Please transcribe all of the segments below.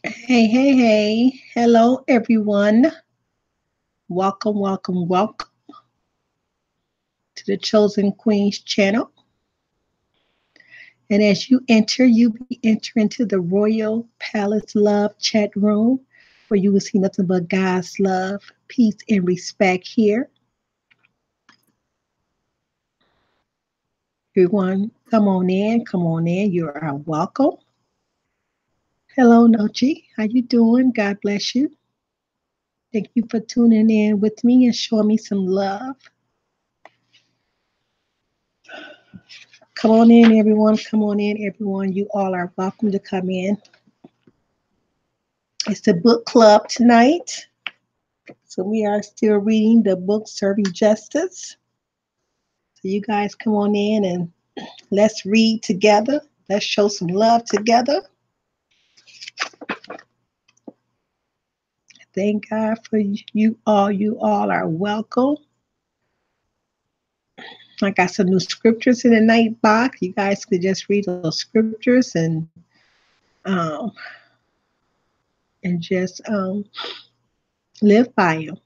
Hey, hey, hey. Hello, everyone. Welcome, welcome, welcome to the Chosen Queens channel. And as you be entering into the Royal Palace Love chat room where you will see nothing but God's love, peace, and respect here. Everyone, come on in, come on in. You are welcome. Hello, Nochi. How you doing? God bless you. Thank you for tuning in with me and showing me some love. Come on in, everyone. Come on in, everyone. You all are welcome to come in. It's the book club tonight. So we are still reading the book Serving Justice. So you guys come on in and let's read together. Let's show some love together. Thank God for you all. You all are welcome. I got some new scriptures in the night box. You guys could just read those scriptures um, and just live by them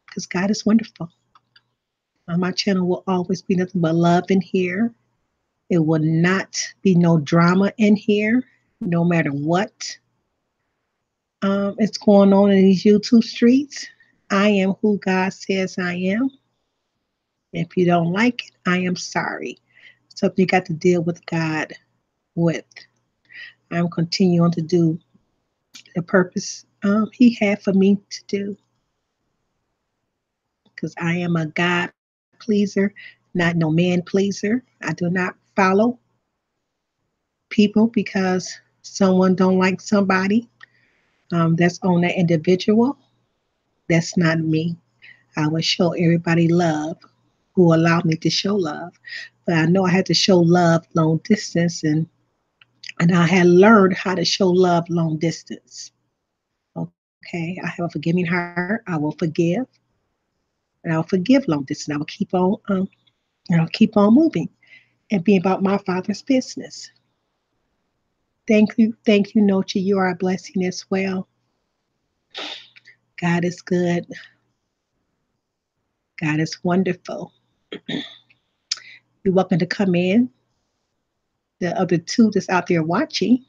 because God is wonderful. My channel will always be nothing but love in here. It will not be no drama in here, no matter what is going on in these YouTube streets. I am who God says I am. If you don't like it, I am sorry. Something you got to deal with God with. I'm continuing to do the purpose He had for me to do because I am a God pleaser, not no man pleaser. I do not follow people because someone don't like somebody. That's on that individual. That's not me. I will show everybody love who allowed me to show love. But I know I had to show love long distance and I had learned how to show love long distance. Okay. I have a forgiving heart. I will forgive and I'll forgive long distance. I will keep on moving and be about my father's business. Thank you, Nochi. You are a blessing as well. God is good. God is wonderful. You're welcome to come in. The other two that's out there watching,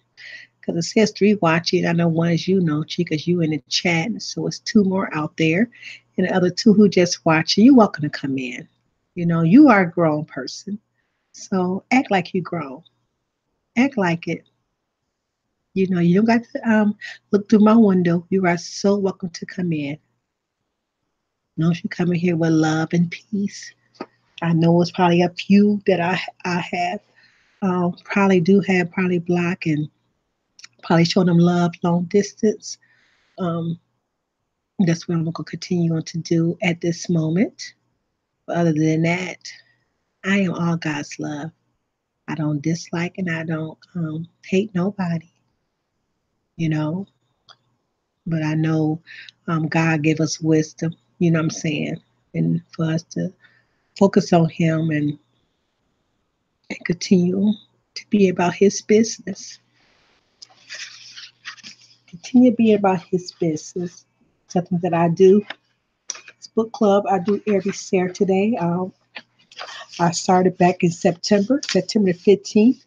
because it says three watching. I know one is you, Nochi, because you in the chat. So it's two more out there. And the other two who just watching, you're welcome to come in. You know, you are a grown person. So act like you grown. Act like it. You know, you don't got to look through my window. You are so welcome to come in. Don't you come in here with love and peace. I know it's probably a few that I have probably do have probably block and probably show them love long distance. Um, that's what I'm going to continue on to do at this moment. But other than that, I am all God's love. I don't dislike and I don't hate nobody, you know. But I know God gave us wisdom, you know what I'm saying, and for us to focus on Him and continue to be about His business. Continue to be about His business. Something that I do. This book club I do every Saturday. I started back in September the 15th,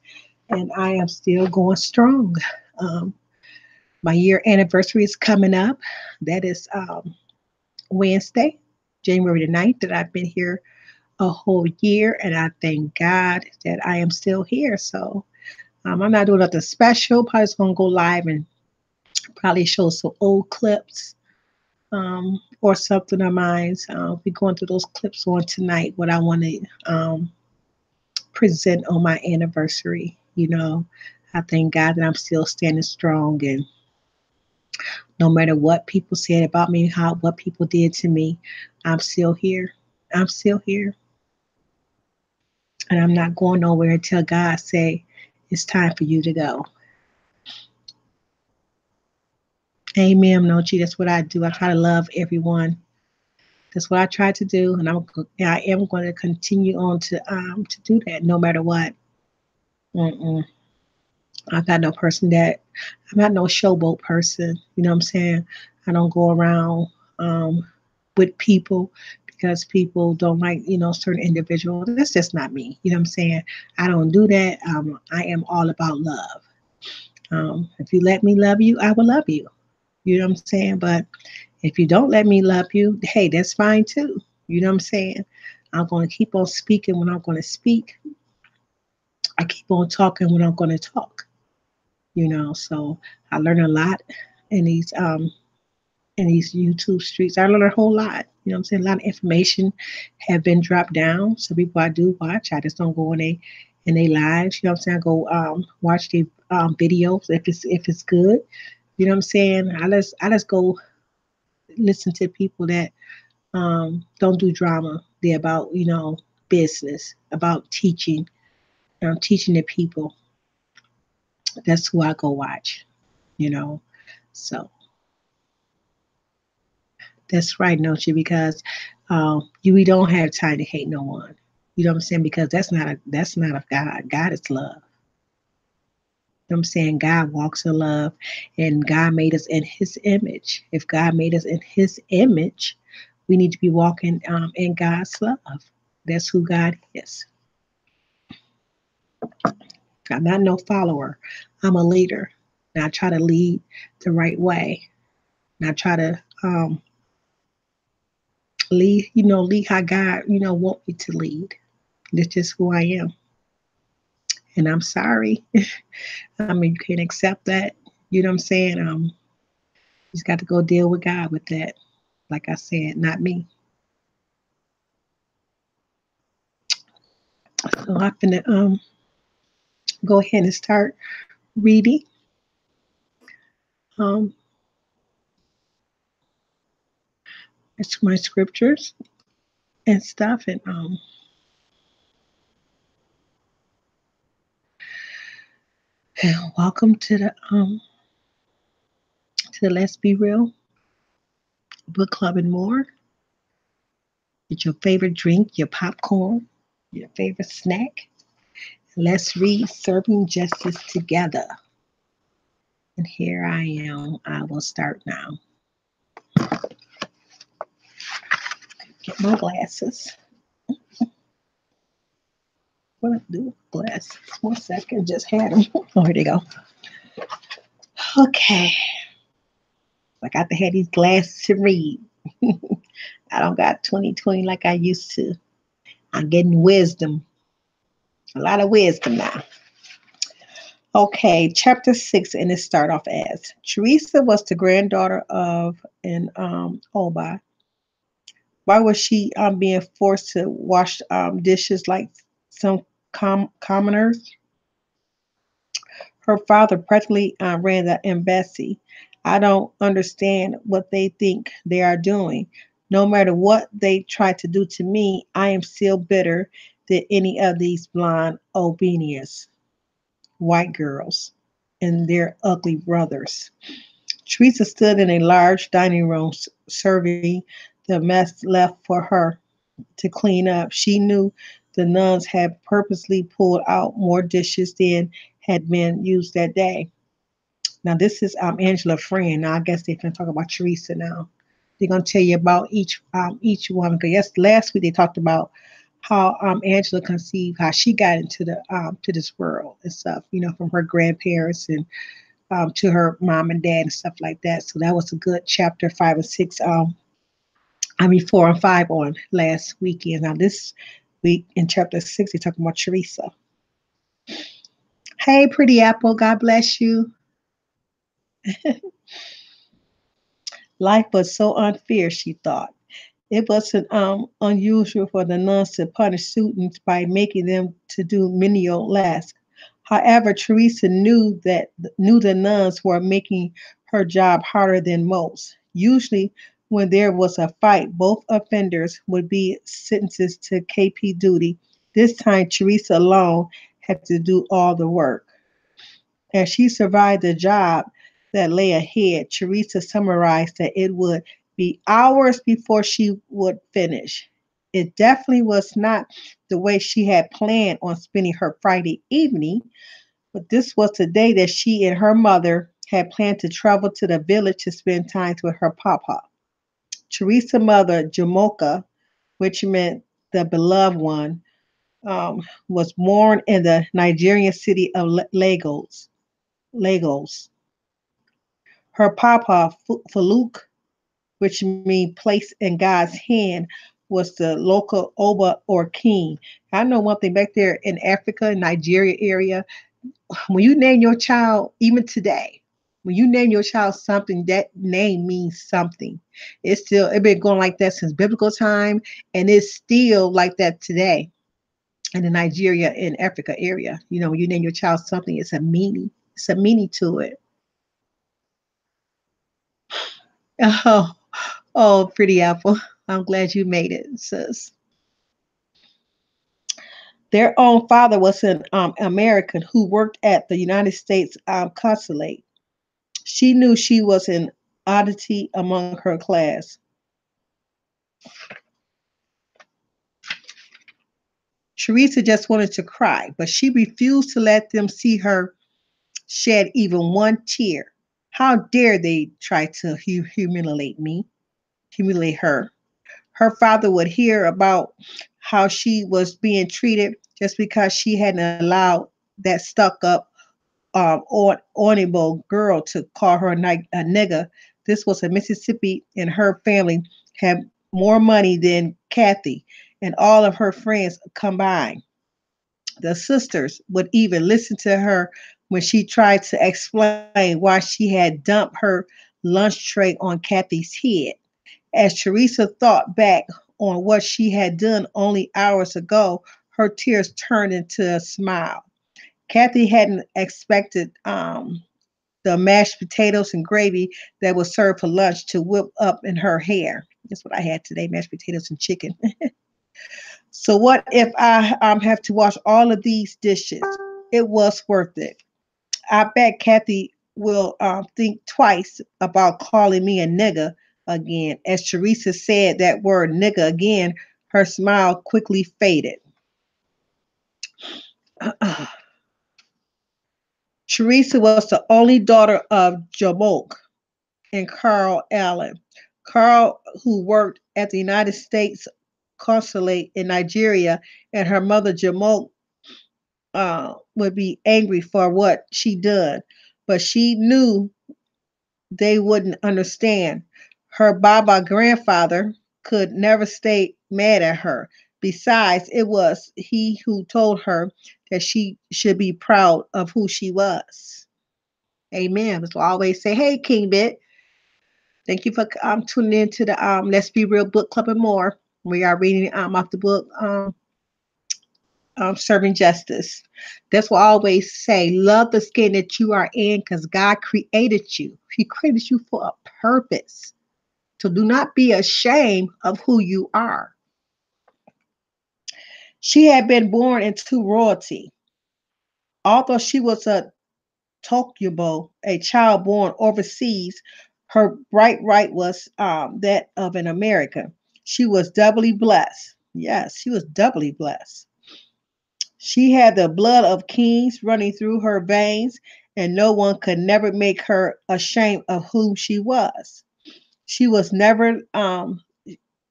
and I am still going strong. Um, my year anniversary is coming up. That is Wednesday, January the 9th, that I've been here a whole year, and I thank God that I am still here. So I'm not doing nothing special. Probably just going to go live and probably show some old clips or something of mine. I'll be going through those clips on tonight, what I want to present on my anniversary. You know, I thank God that I'm still standing strong, and no matter what people said about me, how what people did to me, I'm still here. I'm still here, and I'm not going nowhere until God say it's time for you to go. Amen, Nochi. That's what I do. I try to love everyone. That's what I try to do, and I am going to continue on to do that no matter what. Mm-mm. I got no person that I'm not no showboat person. You know what I'm saying? I don't go around um, with people because people don't like, certain individuals. That's just not me. You know what I'm saying? I don't do that. I am all about love. If you let me love you, I will love you. You know what I'm saying? But if you don't let me love you, hey, that's fine too. You know what I'm saying? I'm going to keep on speaking when I'm going to speak. I keep on talking when I'm going to talk. So I learn a lot in these YouTube streets. I learn a whole lot. You know what I'm saying? A lot of information have been dropped down. So people I do watch, I just don't go in their lives. You know what I'm saying? I go watch the videos if it's good. You know what I'm saying? I just go listen to people that don't do drama. They're about business, about teaching, teaching the people. That's who I go watch. You know, so that's right, Nochi, because we don't have time to hate no one. You know what I'm saying? Because that's not of God. God is love. You know what I'm saying? God walks in love, and God made us in His image. If God made us in His image, we need to be walking in God's love. That's who God is. I'm not no follower. I'm a leader. And I try to lead the right way. And I try to lead how God, want me to lead. That's just who I am. And I'm sorry. I mean, you can't accept that. You know what I'm saying? You just got to go deal with God with that. Like I said, not me. So I'm gonna go ahead and start reading um my scriptures and stuff. And welcome to the Let's Be Real Book Club and more. Get your favorite drink, your popcorn, your favorite snack. Let's read Serving Justice together. And here I am. I will start now. Get my glasses. What do I do with glasses? 1 second. Just had them. Oh, here they go. Okay. I got to have these glasses to read. I don't got 20/20 like I used to. I'm getting wisdom. A lot of wisdom now. Okay, chapter 6, and it start off as Teresa was the granddaughter of an Oba. Why was she being forced to wash dishes like some commoners? Her father practically ran the embassy. I don't understand what they think they are doing. No matter what they try to do to me, I am still bitter than any of these blonde obedience white girls and their ugly brothers. Teresa stood in a large dining room serving the mess left for her to clean up. She knew the nuns had purposely pulled out more dishes than had been used that day. Now this is Angela's friend. Now I guess they're going to talk about Teresa now. They're going to tell you about each one. Because yes, last week they talked about how Angela conceived, how she got into the to this world and stuff. From her grandparents and to her mom and dad and stuff like that. So that was a good chapter 5 and 6. 4 and 5 on last weekend. Now this week in chapter 6, they're talking about Teresa. Hey, pretty apple. God bless you. Life was so unfair, she thought. It wasn't unusual for the nuns to punish students by making them to do menial tasks. However, Teresa knew the nuns were making her job harder than most. Usually, when there was a fight, both offenders would be sentenced to KP duty. This time, Teresa alone had to do all the work. As she survived the job that lay ahead, Teresa summarized that it would be hours before she would finish. It definitely was not the way she had planned on spending her Friday evening, But this was the day that she and her mother had planned to travel to the village to spend time with her papa. Teresa's mother, Jamoka, which meant the beloved one, was born in the Nigerian city of Lagos. Lagos. Her papa, Faluk, which means place in God's hand, was the local Oba or king. I know one thing back there in Africa, Nigeria area, when you name your child, even today, when you name your child something, that name means something. It's been going like that since biblical time, and it's still like that today in the Nigeria and Africa area. You know, when you name your child something, it's a meaning. It's a meaning to it. Oh, oh, pretty apple. I'm glad you made it, sis. Their own father was an American who worked at the United States consulate. She knew she was an oddity among her class. Teresa just wanted to cry, but she refused to let them see her shed even one tear. How dare they try to humiliate her? Her father would hear about how she was being treated just because she hadn't allowed that stuck up honorable girl to call her a nigger. This was a Mississippi, and her family had more money than Kathy and all of her friends combined. The sisters would even listen to her when she tried to explain why she had dumped her lunch tray on Kathy's head. As Teresa thought back on what she had done only hours ago, her tears turned into a smile. Kathy hadn't expected the mashed potatoes and gravy that was served for lunch to whip up in her hair. That's what I had today, mashed potatoes and chicken. So what if I have to wash all of these dishes? It was worth it. I bet Kathy will think twice about calling me a nigger again. As Teresa said that word nigger again, her smile quickly faded. Teresa was the only daughter of Jamoke and Carl Allen. Carl, who worked at the United States consulate in Nigeria, and her mother Jamoke would be angry for what she done, but she knew they wouldn't understand. Her Baba grandfather could never stay mad at her. Besides, it was he who told her that she should be proud of who she was. Amen. So I always say, hey, King Bit, thank you for tuning in to the Let's Be Real Book Club and More. We are reading off the book Serving Justice. That's what I always say. Love the skin that you are in because God created you. He created you for a purpose. So do not be ashamed of who you are. She had been born into royalty. Although she was a Tokubo, a child born overseas, her bright right was that of an American. She was doubly blessed. Yes, she was doubly blessed. She had the blood of kings running through her veins, and no one could never make her ashamed of who she was. She was never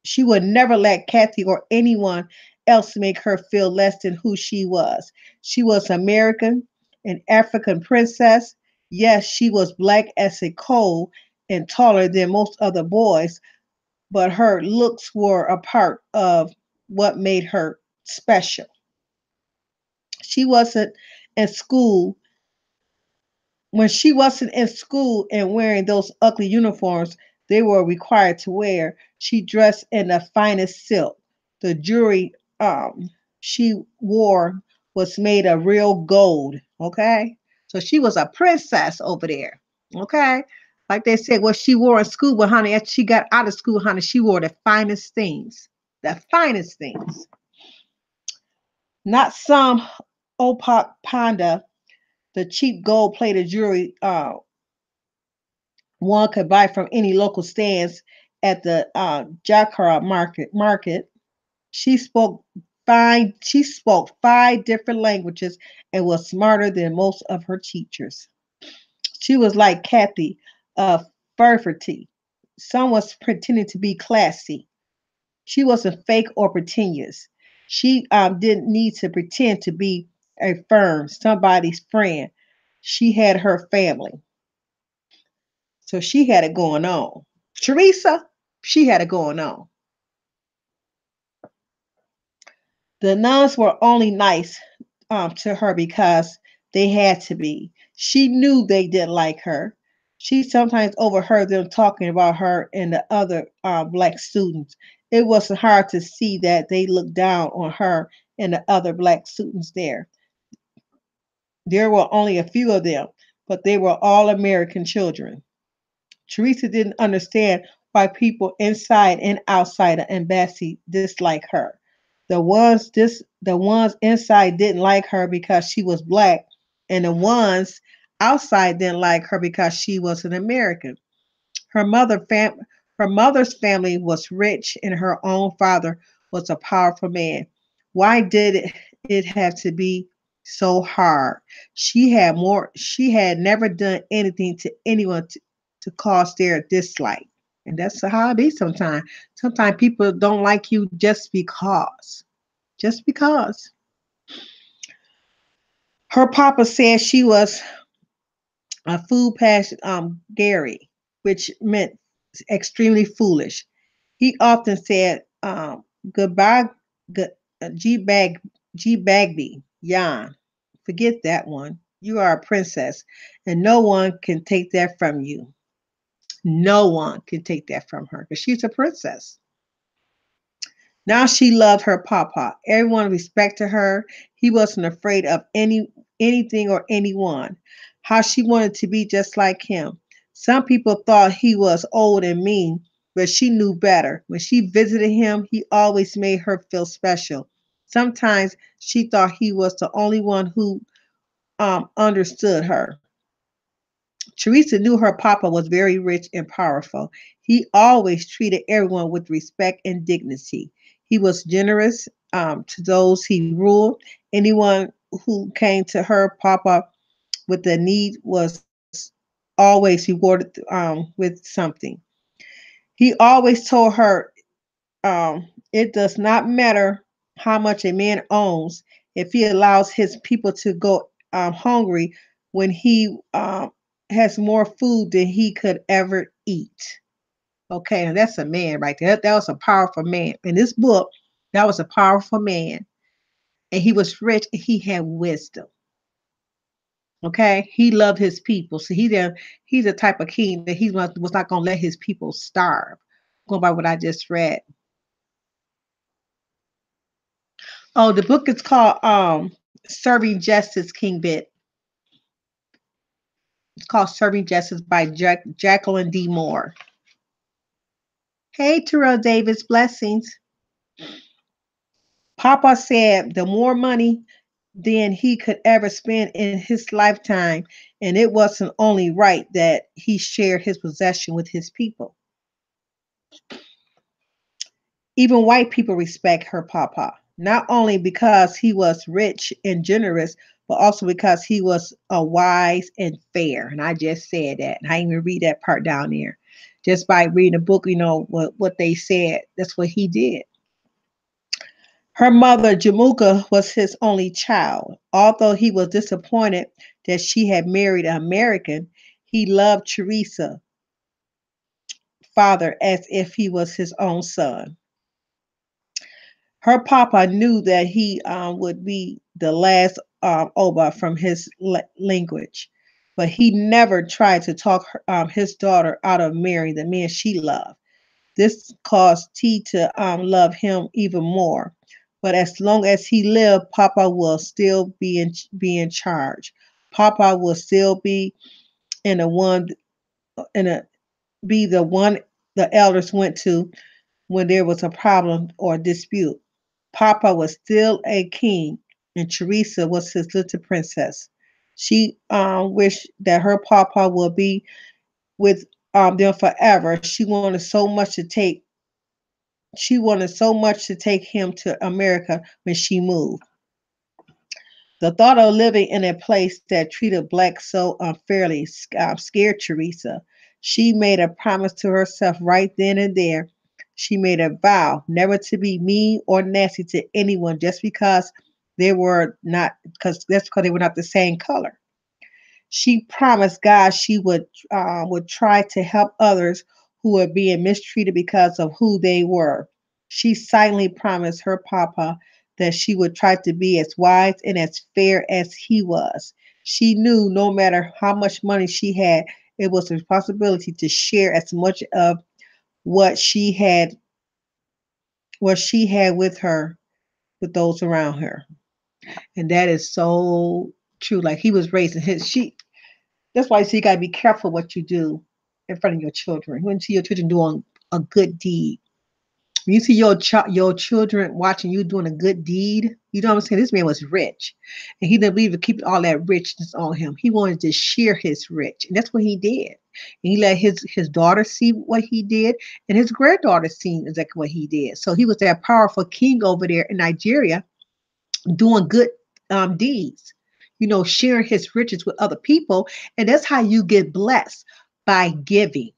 she would never let Kathy or anyone else make her feel less than who she was. She was American, an African princess. Yes, she was black as a coal and taller than most other boys, but her looks were a part of what made her special. She wasn't in school when she wasn't in school and wearing those ugly uniforms they were required to wear. She dressed in the finest silk. The jewelry she wore was made of real gold. Okay, so she was a princess over there. Okay, like they said, what she wore in school, but honey, as she got out of school, honey, she wore the finest things. The finest things. Not some opak panda, the cheap gold plated jewelry one could buy from any local stands at the Jakara market. She spoke She spoke 5 different languages and was smarter than most of her teachers. She was like Kathy of Furferty. Some was pretending to be classy. She wasn't fake or pretentious. She didn't need to pretend to be a firm, somebody's friend. She had her family. So she had it going on. Teresa, she had it going on. The nuns were only nice to her because they had to be. She knew they didn't like her. She sometimes overheard them talking about her and the other black students. It wasn't hard to see that they looked down on her and the other black students there. There were only a few of them, but they were all American children. Teresa didn't understand why people inside and outside the embassy disliked her. The ones inside didn't like her because she was black, and the ones outside didn't like her because she was an American. Her her mother's family was rich and her own father was a powerful man. Why did it have to be so hard? She had never done anything to anyone to cause their dislike. And that's how it be sometimes. Sometimes people don't like you just because. Just because. Her papa said she was a fool past Gary, which meant extremely foolish. He often said, goodbye, good, G Bag, G Bagby, Jan. Forget that one. You are a princess, and no one can take that from you. No one can take that from her because she's a princess. Now she loved her papa. Everyone respected her. He wasn't afraid of anything or anyone. How she wanted to be just like him. Some people thought he was old and mean, but she knew better. When she visited him, he always made her feel special. Sometimes she thought he was the only one who understood her. Teresa knew her papa was very rich and powerful. He always treated everyone with respect and dignity. He was generous to those he ruled. Anyone who came to her papa with a need was always rewarded with something. He always told her it does not matter how much a man owns if he allows his people to go hungry when he has more food than he could ever eat. Okay, and that's a man right there. That was a powerful man. In this book, that was a powerful man. And he was rich and he had wisdom. Okay, he loved his people. So he's the type of king that he was not going to let his people starve. Going by what I just read. Oh, the book is called Serving Justice, King Bit. It's called Serving Justice by Jacqueline D. Moore. Hey, Terrell Davis, blessings. Papa said the more money than he could ever spend in his lifetime, and it wasn't only right that he shared his possession with his people. Even white people respect her papa, not only because he was rich and generous, but also because he was a wise and fair. And I just said that. And I didn't even read that part down there. Just by reading a book, what they said. That's what he did. Her mother, Jamuka, was his only child. Although he was disappointed that she had married an American, he loved Teresa, father, as if he was his own son. Her papa knew that he would be the last Oba from his language, but he never tried to talk his daughter out of marrying the man she loved. This caused T to love him even more. But as long as he lived, Papa will still be in charge. Papa will still be in the one in a be the one the elders went to when there was a problem or dispute. Papa was still a king, and Teresa was his little princess. She wished that her papa would be with them forever. She wanted so much to take She wanted so much to take him to America when she moved. The thought of living in a place that treated blacks so unfairly scared Teresa. She made a promise to herself right then and there. She made a vow never to be mean or nasty to anyone just because they were not, because that's because they were not the same color. She promised God she would try to help others who were being mistreated because of who they were. She silently promised her papa that she would try to be as wise and as fair as he was. She knew no matter how much money she had, it was a responsibility to share as much of what she had what she had with her with those around her. And that is so true. Like he was raising his she that's why you see you gotta be careful what you do in front of your children. When you see your children doing a good deed, when you see your children watching you doing a good deed, you know what I'm saying? This man was rich, and he didn't believe in keeping all that richness on him. He wanted to share his rich, and that's what he did. And he let his daughter see what he did, and his granddaughter seen exactly what he did. So he was that powerful king over there in Nigeria doing good deeds, sharing his riches with other people. And that's how you get blessed by giving.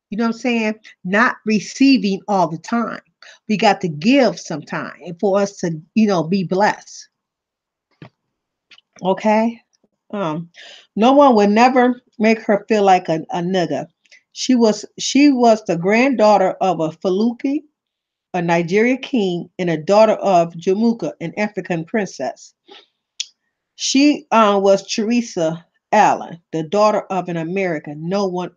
You know what I'm saying? Not receiving all the time. We got to give sometime and for us to, be blessed. Okay? Um, no one would never make her feel like a nigga. She was the granddaughter of a Faluki, a Nigerian king, and a daughter of Jamuka, an African princess. She was Teresa Allen, the daughter of an American. No one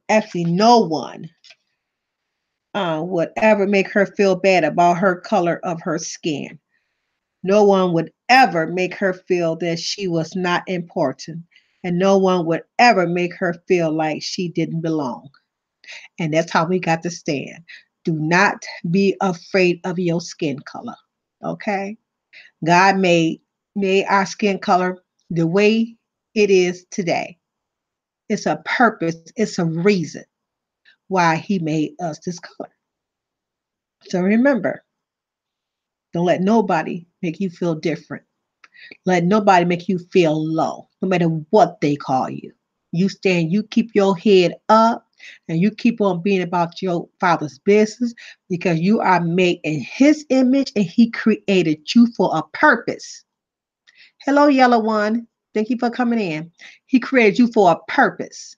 would ever make her feel bad about her color of her skin. No one would ever make her feel that she was not important. And no one would ever make her feel like she didn't belong. And that's how we got to stand. Do not be afraid of your skin color. Okay? God made our skin color the way it is today. It's a purpose, it's a reason why he made us this color. So remember, don't let nobody make you feel different. Let nobody make you feel low, no matter what they call you. You stand, you keep your head up, and you keep on being about your father's business because you are made in his image and he created you for a purpose. Hello, yellow one. Thank you for coming in. He created you for a purpose.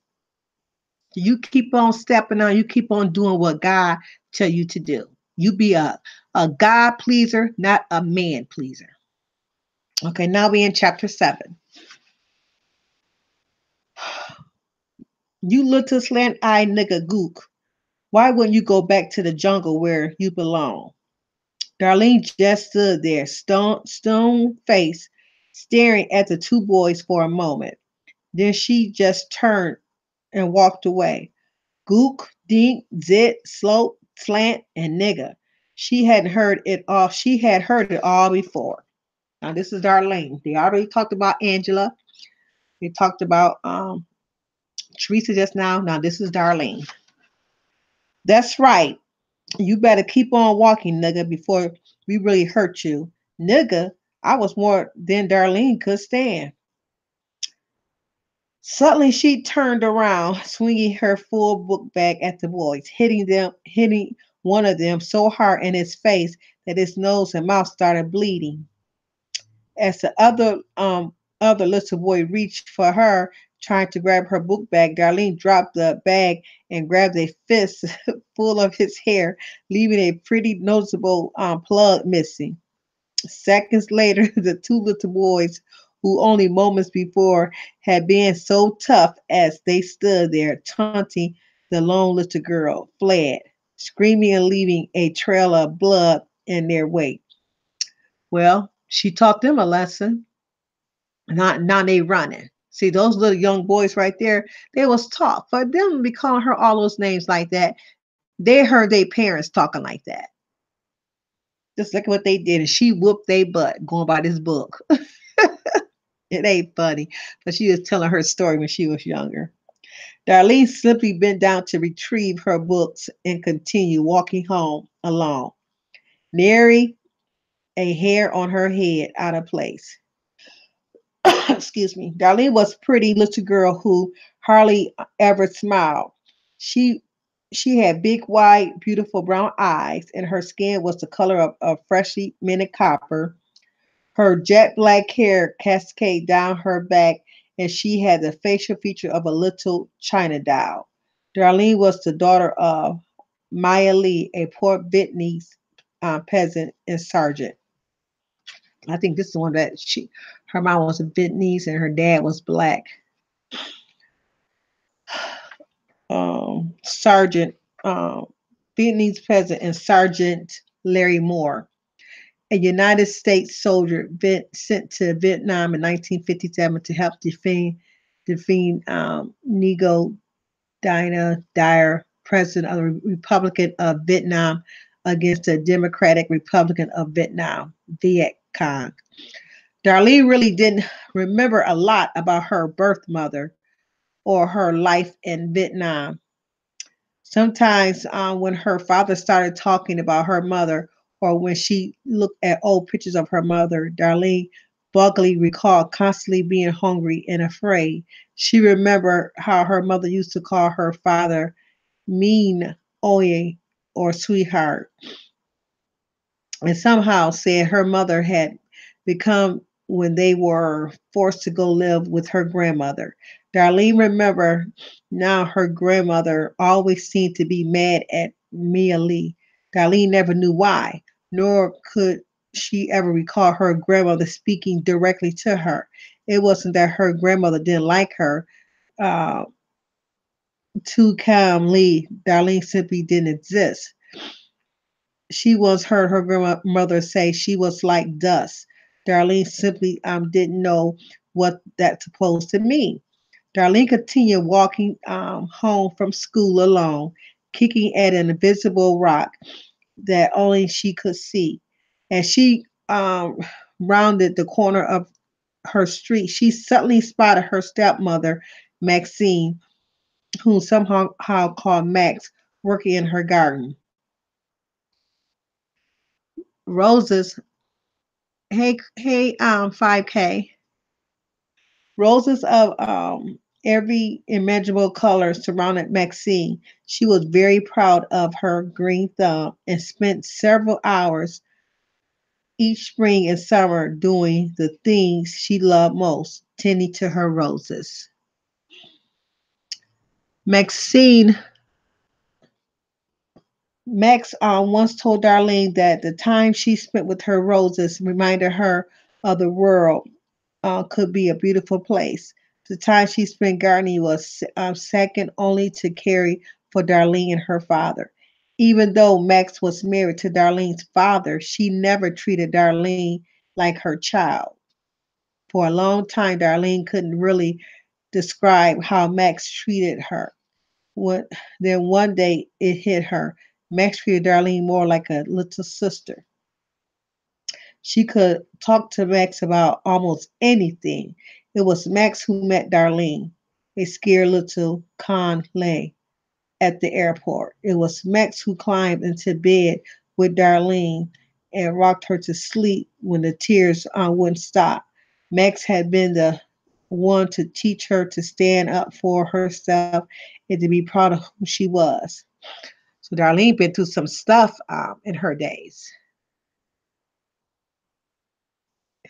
You keep on stepping on, you keep on doing what God tell you to do. You be a God pleaser, not a man pleaser. Okay, now we in chapter 7. You little slant-eyed nigga gook. Why wouldn't you go back to the jungle where you belong? Darlene just stood there, stone face, staring at the two boys for a moment. Then she just turned and walked away. Gook, dink, zit, slope, slant, and nigga. She hadn't heard it all. She had heard it all before. Now this is Darlene. They already talked about Angela. They talked about Teresa just now. Now this is Darlene. That's right. You better keep on walking, nigga, before we really hurt you. Nigga, I was more than Darlene could stand. Suddenly she turned around, swinging her full book bag at the boys, hitting one of them so hard in his face that his nose and mouth started bleeding. As the other little boy reached for her, trying to grab her book bag, Darlene dropped the bag and grabbed a fist full of his hair, leaving a pretty noticeable plug missing. Seconds later, the two little boys, who only moments before had been so tough as they stood there taunting the lone little girl, fled, screaming and leaving a trail of blood in their wake. Well, she taught them a lesson. Not now they running. See those little young boys right there. They was taught for them to be calling her all those names like that. They heard their parents talking like that. Just look at what they did, and she whooped their butt going by this book. It ain't funny, but she was telling her story when she was younger. Darlene simply bent down to retrieve her books and continue walking home alone. nary a hair on her head out of place. Excuse me. Darlene was a pretty little girl who hardly ever smiled. She she had big, wide, beautiful brown eyes, and her skin was the color of freshly minted copper. Her jet black hair cascaded down her back, and she had the facial feature of a little china doll. Darlene was the daughter of Maya Lee, a poor Vietnamese peasant and sergeant. I think this is the one that her mom was a Vietnamese and her dad was black. Sergeant, um, Vietnamese peasant, and Sergeant Larry Moore, a United States soldier sent to Vietnam in 1957 to help defeat Nego Dina Dyer, president of the Republic of Vietnam, against the Democratic Republic of Vietnam, Viet Cong. Darlene really didn't remember a lot about her birth mother or her life in Vietnam. Sometimes, when her father started talking about her mother, or when she looked at old pictures of her mother, Darlene vaguely recalled constantly being hungry and afraid. She remembered how her mother used to call her father mean Oye or sweetheart, and somehow said her mother had become when they were forced to go live with her grandmother. Darlene remembered now her grandmother always seemed to be mad at Mia Lee. Darlene never knew why, nor could she ever recall her grandmother speaking directly to her. It wasn't that her grandmother didn't like her. Uh, too calmly, Darlene simply didn't exist. She once heard her grandmother say she was like dust. Darlene simply didn't know what that's supposed to mean. Darlene continued walking home from school alone, kicking at an invisible rock that only she could see. As she rounded the corner of her street, she suddenly spotted her stepmother, Maxine, whom somehow called Max, working in her garden. Roses, hey, 5K. Roses of every imaginable color surrounded Maxine. She was very proud of her green thumb and spent several hours each spring and summer doing the things she loved most, tending to her roses. Maxine Max once told Darlene that the time she spent with her roses reminded her of the world could be a beautiful place. The time she spent gardening was second only to Carrie for Darlene and her father. Even though Max was married to Darlene's father, she never treated Darlene like her child. For a long time, Darlene couldn't really describe how Max treated her. When, then one day it hit her. Max treated Darlene more like a little sister. She could talk to Max about almost anything. It was Max who met Darlene, a scared little con lay at the airport. It was Max who climbed into bed with Darlene and rocked her to sleep when the tears wouldn't stop. Max had been the one to teach her to stand up for herself and to be proud of who she was. So Darlene been through some stuff in her days.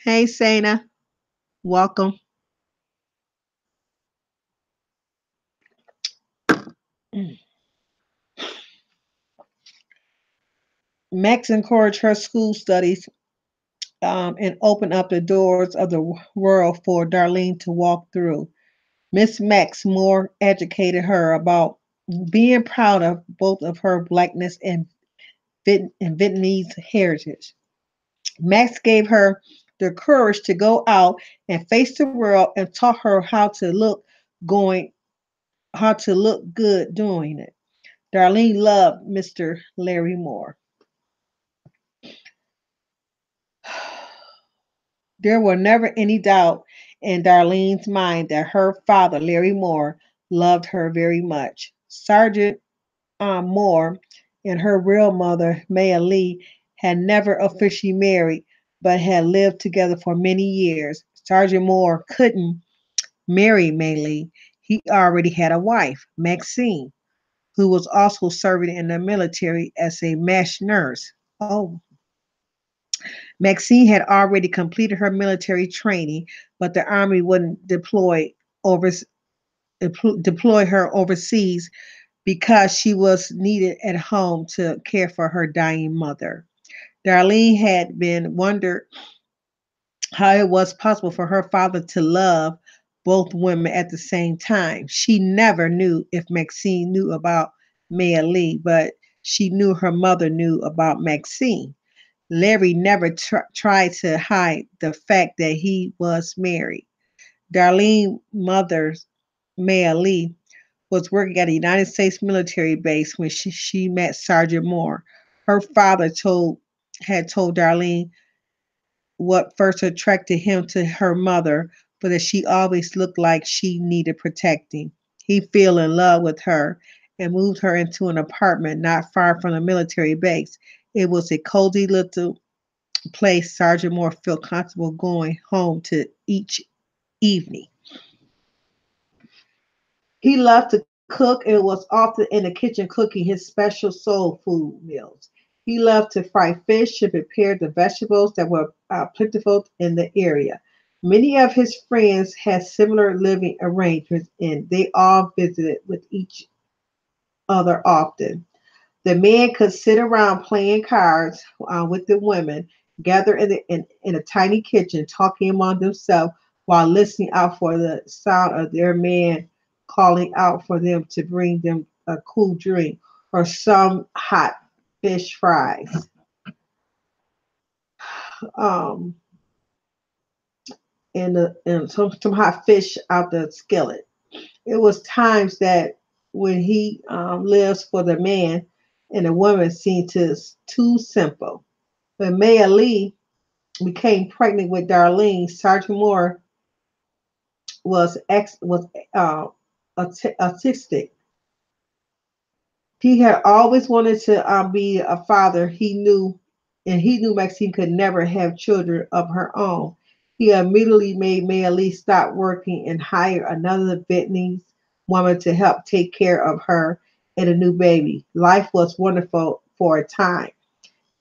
Hey, Sana, welcome. Max encouraged her school studies and opened up the doors of the world for Darlene to walk through. Miss Max more educated her about being proud of both of her blackness and Vietnamese heritage. Max gave her the courage to go out and face the world and taught her going how to look good doing it. Darlene loved Mr. Larry Moore. There was never any doubt in Darlene's mind that her father, Larry Moore, loved her very much. Sergeant Moore and her real mother, Maya Lee, had never officially married, but had lived together for many years. Sergeant Moore couldn't marry May Lee. He already had a wife, Maxine, who was also serving in the military as a MASH nurse. Oh, Maxine had already completed her military training, but the Army wouldn't over, deploy her overseas because she was needed at home to care for her dying mother. Darlene had been wondered how it was possible for her father to love both women at the same time. She never knew if Maxine knew about Maya Lee, but she knew her mother knew about Maxine. Larry never tried to hide the fact that he was married. Darlene's mother, Maya Lee, was working at a United States military base when she met Sergeant Moore. Her father had told Darlene what first attracted him to her mother, but that she always looked like she needed protecting. He fell in love with her and moved her into an apartment not far from the military base. It was a cozy little place Sergeant Moore felt comfortable going home to each evening. He loved to cook and was often in the kitchen cooking his special soul food meals. He loved to fry fish and prepare the vegetables that were plentiful in the area. Many of his friends had similar living arrangements and they all visited with each other often. The men could sit around playing cards with the women, gather in a tiny kitchen, talking among themselves while listening out for the sound of their man calling out for them to bring them a cool drink or some hot fish fries, um, and some hot fish out the skillet. It was times that when he lives for the man and the woman seemed too simple. When Maya Lee became pregnant with Darlene, Sergeant Moore was autistic. He had always wanted to be a father. He knew Maxine could never have children of her own. He immediately made Maya Lee stop working and hire another Vietnamese woman to help take care of her and a new baby. Life was wonderful for a time.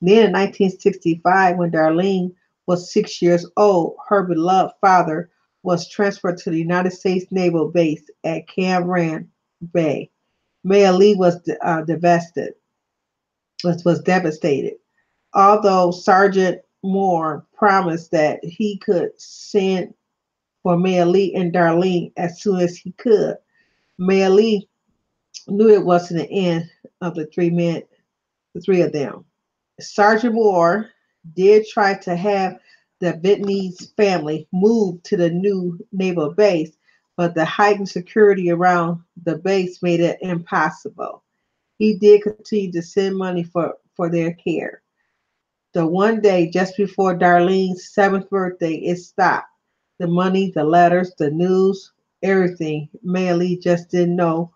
Then in 1965, when Darlene was 6 years old, her beloved father was transferred to the United States Naval Base at Cam Ranh Bay. Maya Lee was devastated. Although Sergeant Moore promised that he could send for Maya Lee and Darlene as soon as he could, Maya Lee knew it wasn't the end of the three of them. Sergeant Moore did try to have the Vietnamese family move to the new naval base, but the heightened security around the base made it impossible. He did continue to send money for their care. The one day just before Darlene's seventh birthday, it stopped. The money, the letters, the news, everything. Maya Lee just didn't know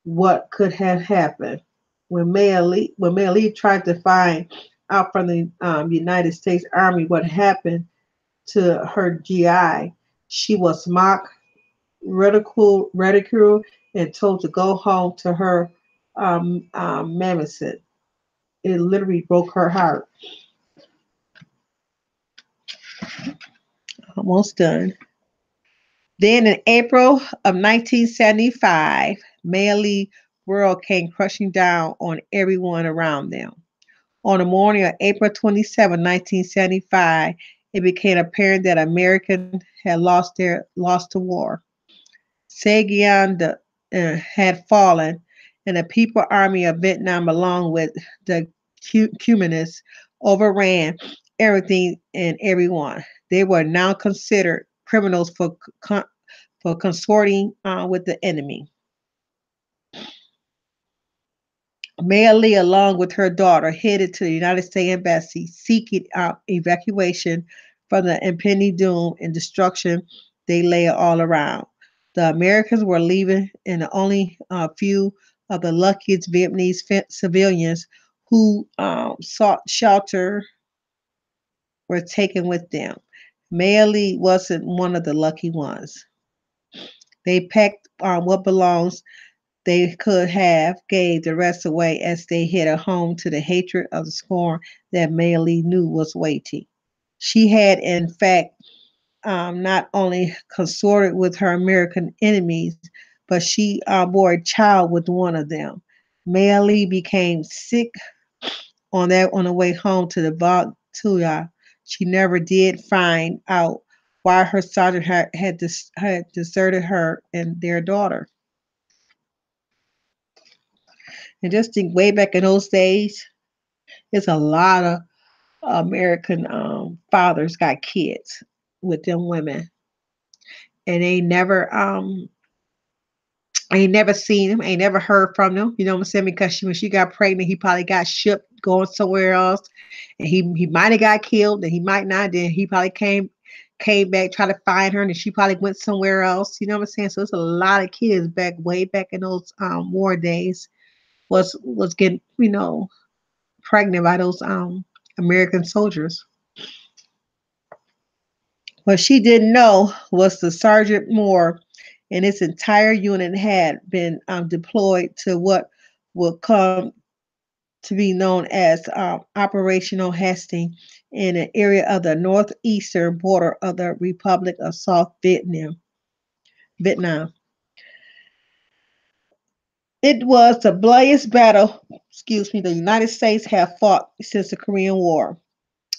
what could have happened. When Maya Lee tried to find out from the United States Army what happened to her GI, she was mocked, ridiculed, and told to go home to her mammoth. It literally broke her heart. Almost done. Then in April of 1975, Maya Lee world came crushing down on everyone around them. On the morning of April 27, 1975, it became apparent that Americans had lost the war. Saigon had fallen, and the People Army of Vietnam, along with the Communists, overran everything and everyone. They were now considered criminals for consorting with the enemy. Maya Lee, along with her daughter, headed to the United States Embassy seeking out evacuation from the impending doom and destruction they lay all around. The Americans were leaving, and only a few of the luckiest Vietnamese civilians who sought shelter were taken with them. Mayali wasn't one of the lucky ones. They packed what belongs they could have, gave the rest away as they headed home to the hatred of the scorn that Mayali knew was waiting. She had, in fact, not only consorted with her American enemies, but she bore a child with one of them. Mayali became sick on the way home to the Vatuya. She never did find out why her sergeant had deserted her and their daughter. And just think way back in those days, there's a lot of American fathers got kids with them women, and they never I ain't never seen him. I ain't never heard from him. You know what I'm saying? Because when she got pregnant, he probably got shipped going somewhere else, and he might have got killed, and he might not. Then he probably came back, tried to find her, and she probably went somewhere else. You know what I'm saying? So it's a lot of kids back way back in those war days was getting pregnant by those American soldiers. What she didn't know was the Sergeant Moore and its entire unit had been deployed to what would come to be known as Operational Hastings in an area of the northeastern border of the Republic of South Vietnam. Vietnam. It was the bloodiest battle, the United States have fought since the Korean War.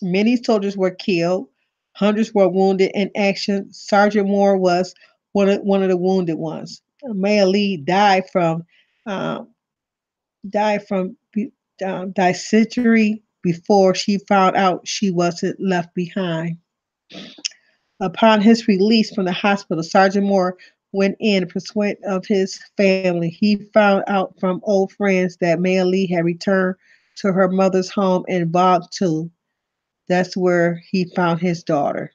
Many soldiers were killed, hundreds were wounded in action. Sergeant Moore was one of the wounded ones. Maya Lee um, died from dysentery before she found out she wasn't left behind. Upon his release from the hospital, Sergeant Moore went in pursuit of his family. He found out from old friends that Maya Lee had returned to her mother's home in Bogtu. That's where he found his daughter.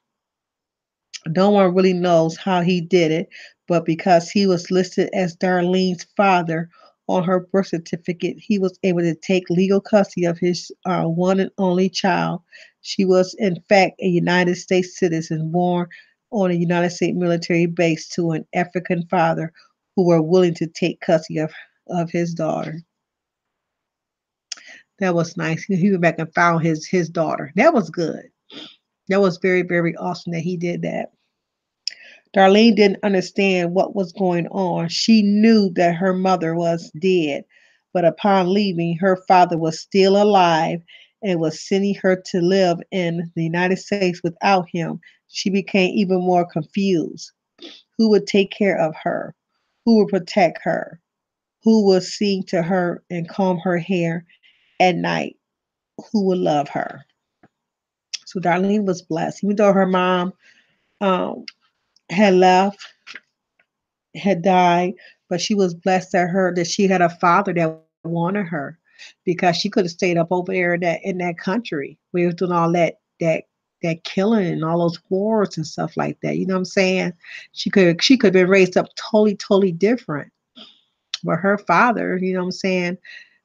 No one really knows how he did it, but because he was listed as Darlene's father on her birth certificate, he was able to take legal custody of his one and only child. She was, in fact, a United States citizen born on a United States military base to an African father who were willing to take custody of his daughter. That was nice. He went back and found his daughter. That was good. That was very, very awesome that he did that. Darlene didn't understand what was going on. She knew that her mother was dead, but upon leaving, her father was still alive and was sending her to live in the United States without him. She became even more confused. Who would take care of her? Who would protect her? Who would sing to her and comb her hair at night? Who would love her? So Darlene was blessed. Even though her mom um, had left, had died, but she was blessed that she had a father that wanted her because she could have stayed up over there in that country where it was doing all that killing and all those wars and stuff like that. You know what I'm saying? She could have been raised up totally different. But her father, you know what I'm saying,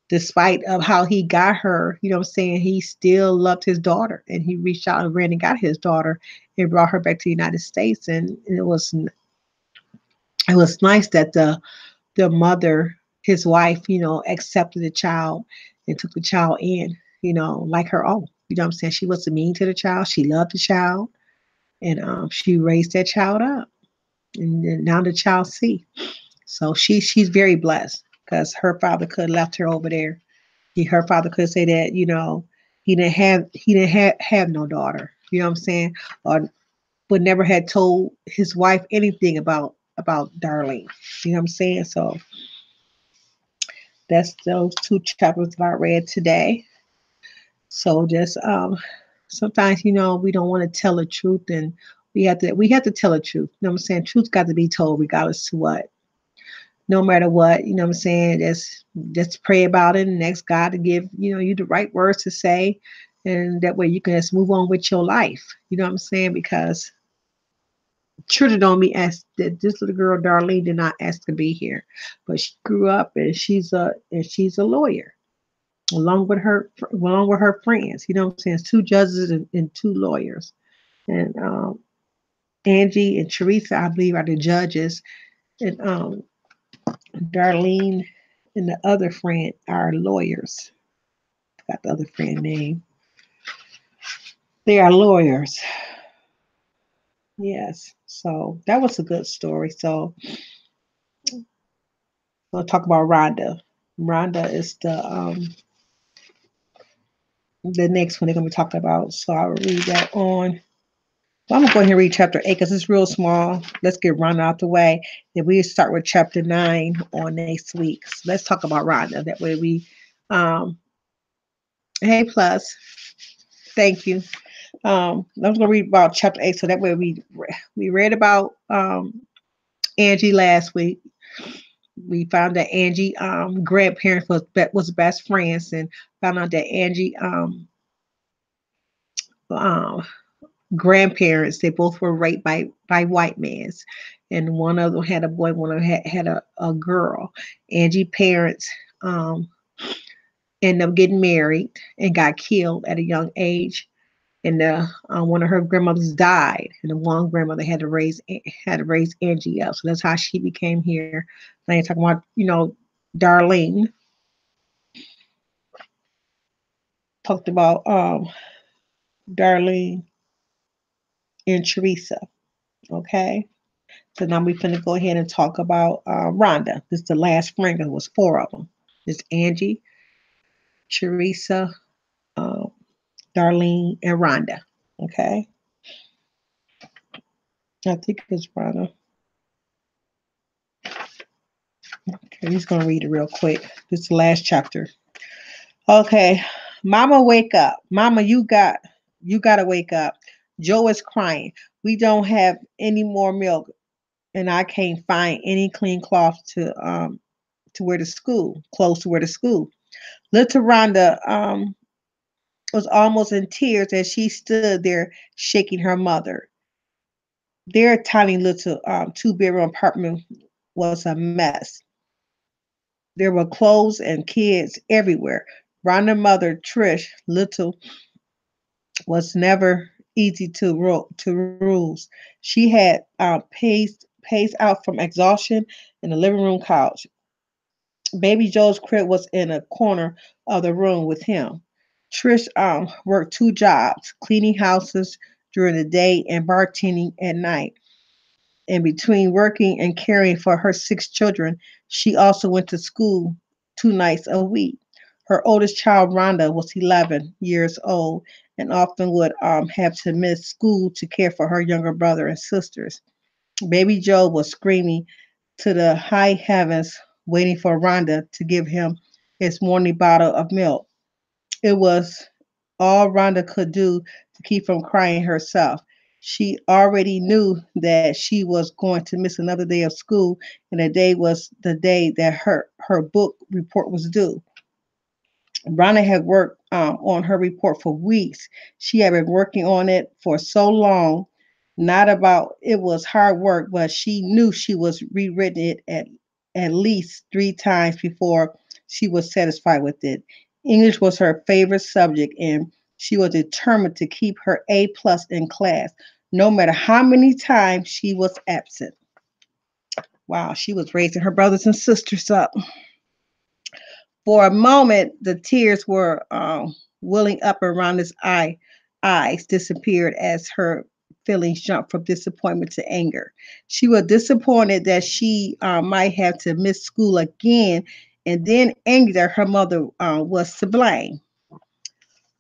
despite of how he got her, you know what I'm saying, he still loved his daughter and he reached out and ran and got his daughter and brought her back to the United States. And it was nice that the mother, his wife, accepted the child and took the child in, like her own. You know what I'm saying? She wasn't mean to the child. She loved the child, and she raised that child up, and then now the child see. So she's very blessed because her father could have left her over there. Her father could say that he didn't have no daughter. You know what I'm saying? Or but never had told his wife anything about Darlene. You know what I'm saying? So that's those two chapters that I read today. So just sometimes we don't want to tell the truth, and we have to tell the truth. You know what I'm saying? Truth got to be told regardless to what. No matter what, you know what I'm saying? Just pray about it and ask God to give, you the right words to say, and that way you can just move on with your life. You know what I'm saying? Because children don't be asked that this little girl Darlene did not ask to be here, but she grew up and she's a lawyer. along with her friends. You know what I'm saying? It's two judges and two lawyers. And Angie and Teresa, I believe, are the judges. And Darlene and the other friend are lawyers. Got the other friend name. They are lawyers. Yes. So that was a good story. So we'll talk about Rhonda. Rhonda is the next one they're gonna be talking about. So I'll read that on. Well, I'm gonna go ahead and read chapter 8 because it's real small. Let's get Rhonda out the way. Then we start with chapter 9 on next week. So let's talk about Rhonda. That way we hey plus. Thank you. I was gonna read about chapter 8, so that way we read about Angie last week. We found that Angie grandparents was best friends, and found out that Angie um grandparents, they both were raped by white men, and one of them had a boy, one of them had a girl. Angie parents um ended up getting married and got killed at a young age, and one of her grandmothers died, and the one grandmother had to raise Angie up. So that's how she became here. Now you're talking about, Darlene talked about Darlene and Teresa. Okay, so now we're going to go ahead and talk about Rhonda. This is the last friend. There was four of them. It's Angie, Teresa, um, Darlene, and Rhonda. Okay, I think it's Rhonda. Okay, he's going to read it real quick. This is the last chapter. Okay, Mama, wake up. Mama, you gotta wake up. Joe is crying. We don't have any more milk, and I can't find any clean cloth to wear to school, clothes to wear to school. Little Rhonda was almost in tears as she stood there shaking her mother. Their tiny little two-bedroom apartment was a mess. There were clothes and kids everywhere. Rhonda's mother, Trish, little was never easy to rules. She had paced out from exhaustion in the living room couch. Baby Joe's crib was in a corner of the room with him. Trish worked two jobs, cleaning houses during the day and bartending at night. And between working and caring for her six children, she also went to school 2 nights a week. Her oldest child, Rhonda, was 11 years old and often would have to miss school to care for her younger brother and sisters. Baby Joe was screaming to the high heavens, waiting for Rhonda to give him his morning bottle of milk. It was all Rhonda could do to keep from crying herself. She already knew that she was going to miss another day of school, and the day was the day that her book report was due. Rhonda had worked on her report for weeks. She had been working on it for so long. Not about it was hard work, but she knew she was rewritten it at least 3 times before she was satisfied with it. English was her favorite subject, and she was determined to keep her A+ in class, no matter how many times she was absent. Wow, she was raising her brothers and sisters up. For a moment, the tears were welling up around his eyes, disappeared as her feelings jumped from disappointment to anger. She was disappointed that she might have to miss school again, and then angry that her mother was to blame.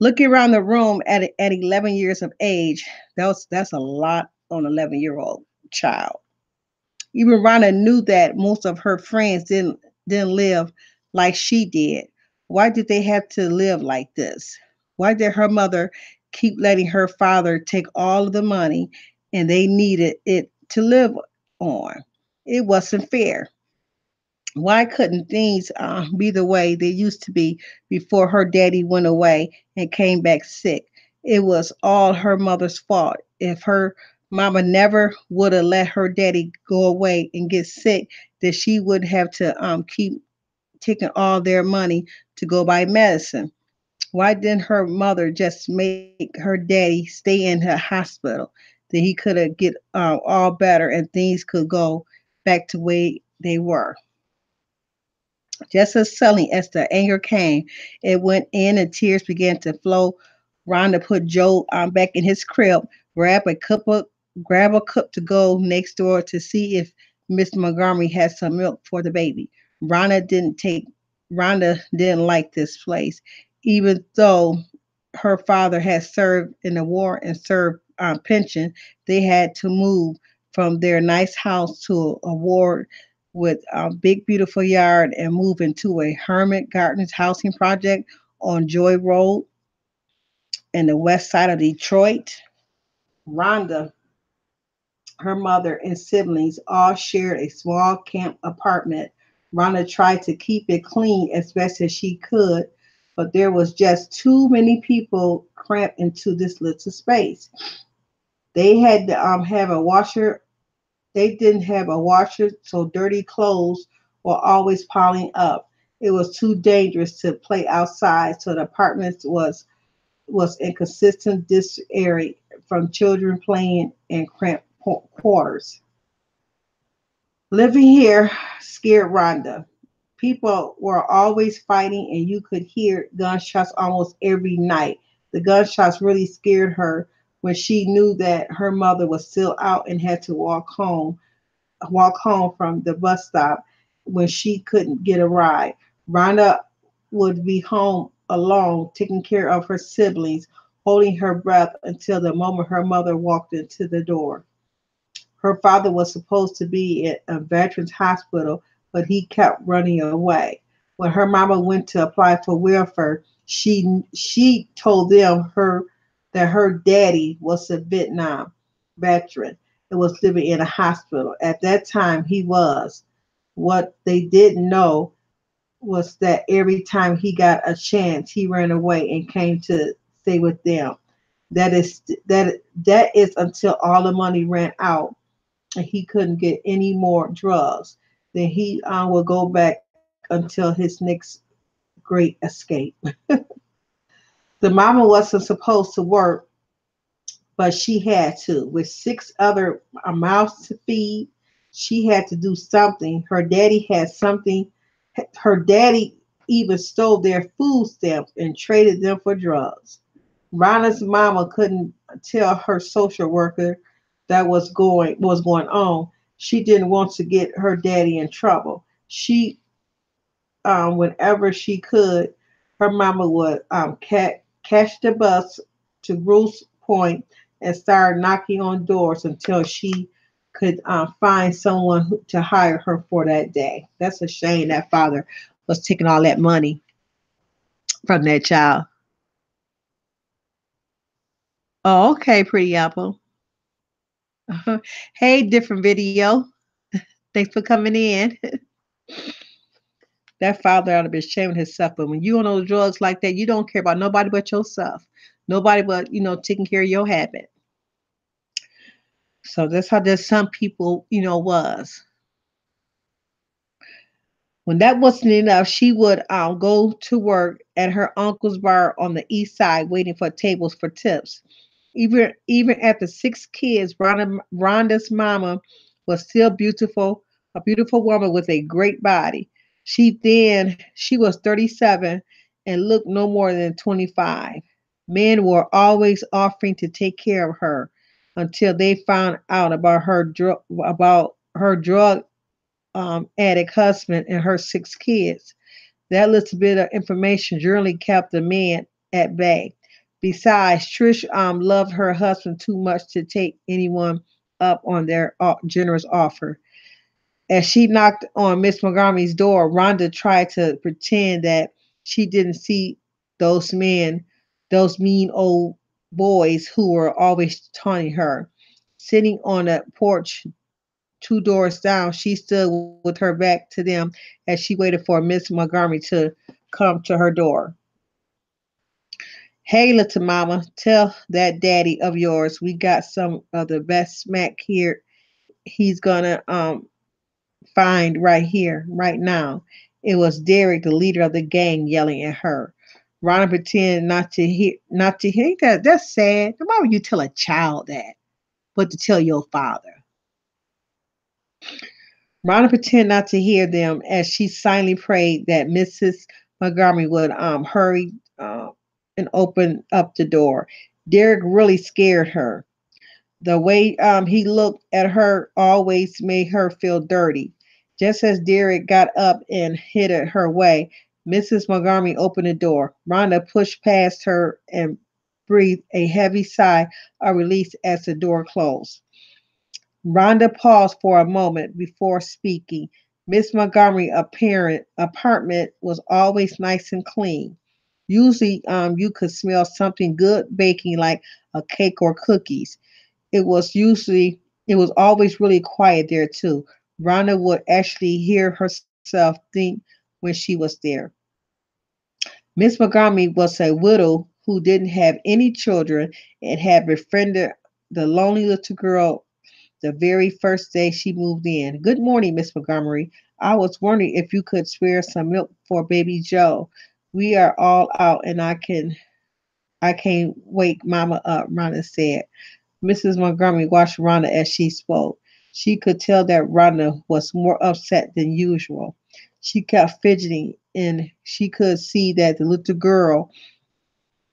Looking around the room at 11 years of age, that's a lot on an 11-year-old child. Even Rhonda knew that most of her friends didn't live like she did. Why did they have to live like this? Why did her mother keep letting her father take all of the money and they needed it to live on? It wasn't fair. Why couldn't things be the way they used to be before her daddy went away and came back sick? It was all her mother's fault. If her mama never would have let her daddy go away and get sick, that she would have to keep taking all their money to go buy medicine. Why didn't her mother just make her daddy stay in the hospital? Then he could have get all better and things could go back to way they were. Just as suddenly as the anger came, it went in and tears began to flow. Rhonda put Joe back in his crib, grabbed a cup of grab a cup to go next door to see if Miss Montgomery had some milk for the baby. Rhonda didn't take Rhonda didn't like this place, even though her father had served in the war and served pension. They had to move from their nice house to a ward with a big, beautiful yard and move into a Hermit Gardens housing project on Joy Road in the west side of Detroit. Rhonda, her mother, and siblings all shared a small camp apartment. Rhonda tried to keep it clean as best as she could, but there was just too many people cramped into this little space. They had to have a washer. They didn't have a washer, so dirty clothes were always piling up. It was too dangerous to play outside, so the apartment was in consistent disarray from children playing in cramped quarters. Living here scared Rhonda. People were always fighting, and you could hear gunshots almost every night. The gunshots really scared her when she knew that her mother was still out and had to walk home from the bus stop when she couldn't get a ride. Rhonda would be home alone, taking care of her siblings, holding her breath until the moment her mother walked into the door. Her father was supposed to be at a veterans hospital, but he kept running away. When her mama went to apply for welfare, she told them her that her daddy was a Vietnam veteran and was living in a hospital. At that time, he was. What they didn't know was that every time he got a chance, he ran away and came to stay with them. That is until all the money ran out and he couldn't get any more drugs. Then he will go back until his next great escape. The mama wasn't supposed to work, but she had to. With six other mouths to feed, she had to do something. Her daddy had something. Her daddy even stole their food stamps and traded them for drugs. Rhonda's mama couldn't tell her social worker that was going on. She didn't want to get her daddy in trouble. Whenever she could, her mama would catch the bus to Bruce Point and start knocking on doors until she could find someone to hire her for that day. That's a shame that father was taking all that money from that child. Oh, okay, pretty apple. Hey, different video. Thanks for coming in. That father ought to be ashamed of himself. But when you on those drugs like that, you don't care about nobody but yourself. Nobody but, taking care of your habit. So that's how there's some people, was. When that wasn't enough, she would go to work at her uncle's bar on the east side waiting for tables for tips. Even after six kids, Rhonda's mama was still beautiful, a beautiful woman with a great body. She was 37 and looked no more than 25. Men were always offering to take care of her until they found out about her drug addict husband and her six kids. That little bit of information generally kept the men at bay. Besides, Trish loved her husband too much to take anyone up on their generous offer. As she knocked on Miss Montgomery's door, Rhonda tried to pretend that she didn't see those men, those mean old boys who were always taunting her. Sitting on the porch two doors down, she stood with her back to them as she waited for Miss Montgomery to come to her door. Hey, little mama, tell that daddy of yours we got some of the best smack here he's gonna find right here, right now. It was Derek, the leader of the gang, yelling at her. Rhonda pretended not to hear that. That's sad. Why would you tell a child that? But to tell your father. Rhonda pretended not to hear them as she silently prayed that Mrs. Montgomery would hurry and open up the door. Derek really scared her. The way he looked at her always made her feel dirty. Just as Derek got up and headed her way, Mrs. Montgomery opened the door. Rhonda pushed past her and breathed a heavy sigh of relief as the door closed. Rhonda paused for a moment before speaking. Miss Montgomery's apartment was always nice and clean. Usually, you could smell something good baking, like a cake or cookies. It was always really quiet there too. Rhonda would actually hear herself think when she was there. Miss Montgomery was a widow who didn't have any children and had befriended the lonely little girl the very first day she moved in. Good morning, Miss Montgomery. I was wondering if you could spare some milk for baby Joe. We are all out and I can't wake Mama up, Rhonda said. Mrs. Montgomery watched Rhonda as she spoke. She could tell that Rhonda was more upset than usual. She kept fidgeting, and she could see that the little girl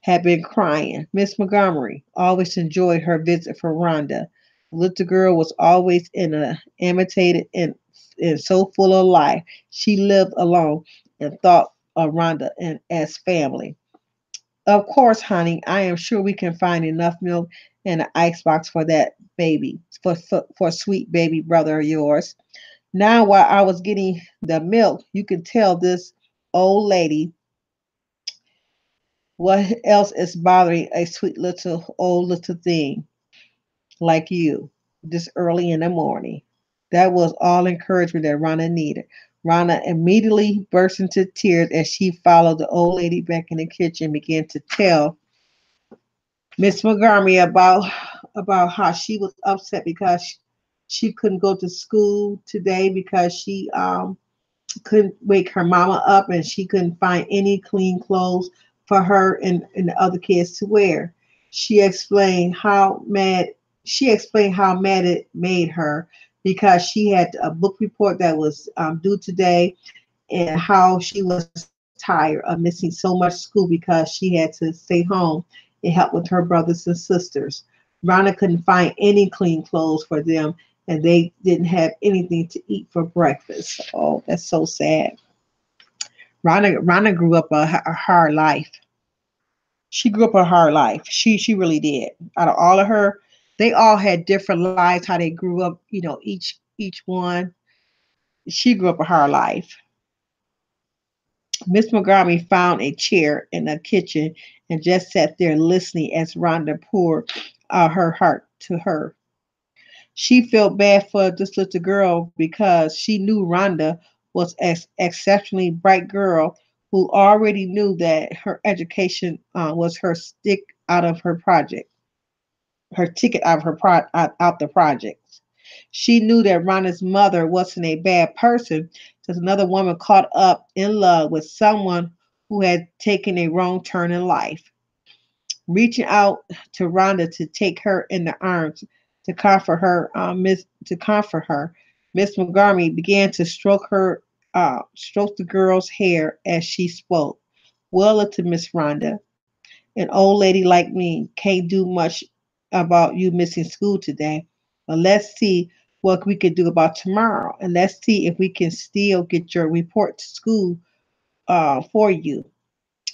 had been crying. Miss Montgomery always enjoyed her visit from Rhonda. The little girl was always imitated and so full of life. She lived alone and thought of Rhonda and as family. Of course, honey, I am sure we can find enough milk in an icebox for that baby, for sweet baby brother of yours. Now, while I was getting the milk, you can tell this old lady what else is bothering a sweet little old little thing like you this early in the morning. That was all encouragement that Rhonda needed. Rhonda immediately burst into tears as she followed the old lady back in the kitchen and began to tell Miss Montgomery about how she was upset because she couldn't go to school today because she couldn't wake her mama up and she couldn't find any clean clothes for her and the other kids to wear. She explained how mad she explained how mad it made her because she had a book report that was due today and how she was tired of missing so much school because she had to stay home and help with her brothers and sisters. Rhonda couldn't find any clean clothes for them and they didn't have anything to eat for breakfast. Oh, that's so sad. Rhonda grew up a hard life. She grew up a hard life. She really did. Out of all of her, they all had different lives. How they grew up, each one. She grew up a hard life. Miss Montgomery found a chair in the kitchen and just sat there listening as Rhonda poured out her heart to her. She felt bad for this little girl because she knew Rhonda was an exceptionally bright girl who already knew that her education was her ticket out of out the projects. She knew that Rhonda's mother wasn't a bad person, just another woman caught up in love with someone who had taken a wrong turn in life. Reaching out to Rhonda to take her in the arms to comfort her. Miss Montgomery began to stroke the girl's hair as she spoke. Well, little Miss Rhonda, an old lady like me can't do much about you missing school today, but let's see what we can do about tomorrow, and let's see if we can still get your report to school for you.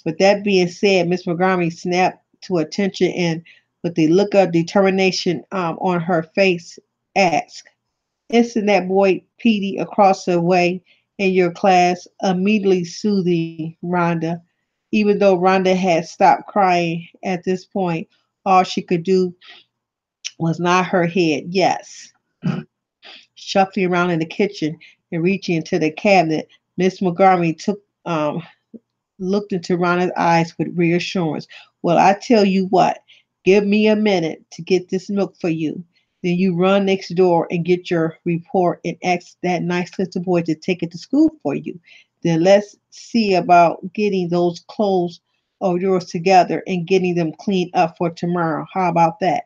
With that being said, Miss Montgomery snapped to attention and, with the look of determination on her face, asked, "Isn't that boy Petey across the way in your class?" Immediately soothing Rhonda. Even though Rhonda had stopped crying at this point, all she could do was nod her head yes. Shuffling around in the kitchen and reaching into the cabinet, Miss Montgomery looked into Rhonda's eyes with reassurance. Well, I tell you what, give me a minute to get this milk for you. Then you run next door and get your report and ask that nice little boy to take it to school for you. Then let's see about getting those clothes of yours together and getting them cleaned up for tomorrow. How about that?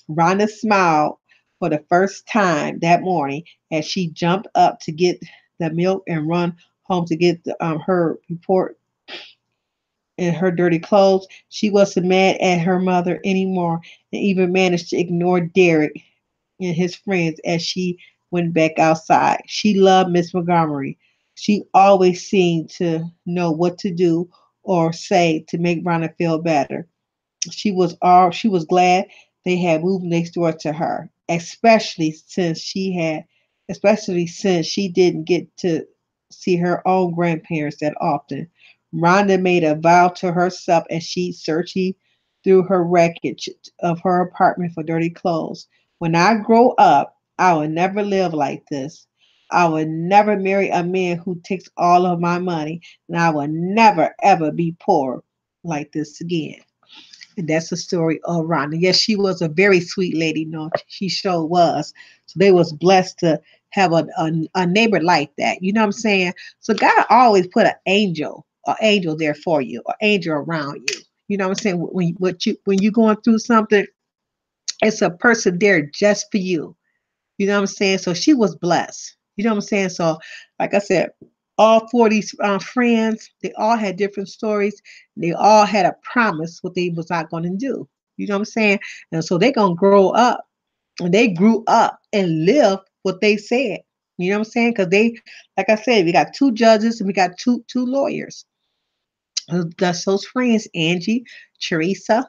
Rhonda smiled for the first time that morning as she jumped up to get the milk and run home to get her report in her dirty clothes. She wasn't mad at her mother anymore and even managed to ignore Derek and his friends as she went back outside. She loved Miss Montgomery. She always seemed to know what to do or say to make Rhonda feel better. She was glad they had moved next door to her, especially since she didn't get to see her own grandparents that often. Rhonda made a vow to herself as she searching through her wreckage of her apartment for dirty clothes. When I grow up, I will never live like this. I will never marry a man who takes all of my money, and I will never ever be poor like this again. And that's the story of Rhonda. Yes, she was a very sweet lady. No, she sure was. So they was blessed to have a neighbor like that. You know what I'm saying? So God always put an angel there for you, an angel around you. You know what I'm saying? When you going through something, it's a person there just for you. You know what I'm saying? So she was blessed. You know what I'm saying? So, like I said, all four of these friends, they all had different stories. They all had a promise what they was not going to do. You know what I'm saying? And so they're going to grow up. And they grew up and lived what they said. You know what I'm saying? Because they, like I said, we got two judges and we got two lawyers. That's those friends, Angie, Teresa,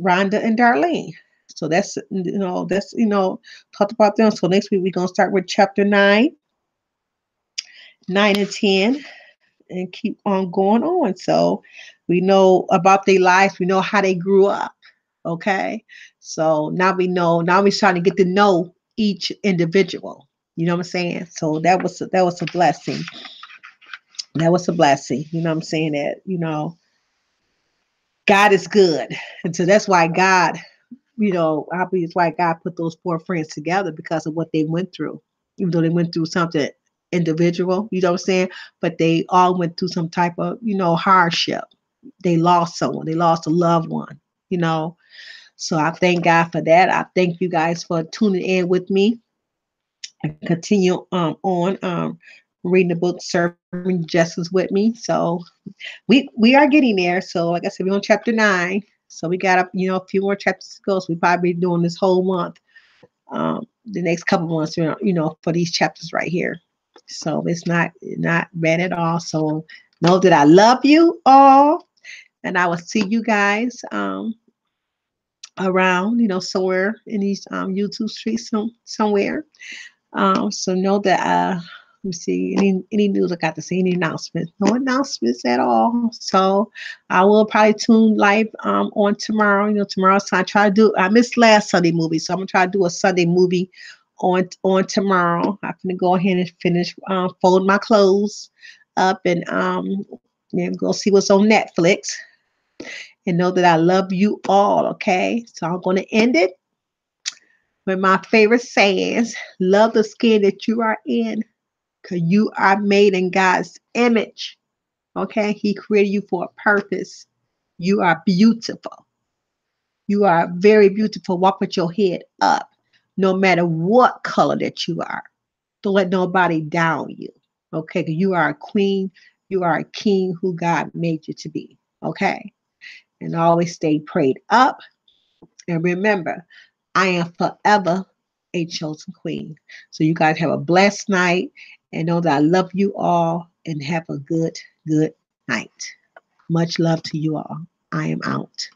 Rhonda, and Darlene. So that's talked about them. So next week we're gonna start with chapter 9 and 10, and keep on going on. So we know about their lives. We know how they grew up. Okay. So now we know. Now we're trying to get to know each individual. You know what I'm saying? So that was a blessing. That was a blessing. You know what I'm saying? That God is good. And so that's why I believe it's why God put those four friends together because of what they went through. Even though they went through something individual, you know what I'm saying? But they all went through some type of, hardship. They lost someone, they lost a loved one, you know. So I thank God for that. I thank you guys for tuning in with me and continue on reading the book Serving Justice with me. So we are getting there. So like I said, we're on chapter 9. So we got a few more chapters to go. So we probably be doing this whole month, the next couple months, for these chapters right here. So it's not bad at all. So know that I love you all, and I will see you guys around, somewhere in these YouTube streets somewhere. So know that let me see any news I got to say, any announcements. No announcements at all. So I will probably tune live on tomorrow. Tomorrow's time. I missed last Sunday movie, so I'm gonna try to do a Sunday movie on tomorrow. I'm gonna go ahead and finish fold my clothes up and go see what's on Netflix, and know that I love you all. Okay, so I'm gonna end it with my favorite sayings. Love the skin that you are in, because you are made in God's image. Okay, He created you for a purpose. You are beautiful. You are very beautiful. Walk with your head up, no matter what color that you are. Don't let nobody down you. Okay, because you are a queen. You are a king who God made you to be. Okay, and always stay prayed up. And remember, I am forever a chosen queen. So you guys have a blessed night and know that I love you all and have a good night. Much love to you all. I am out.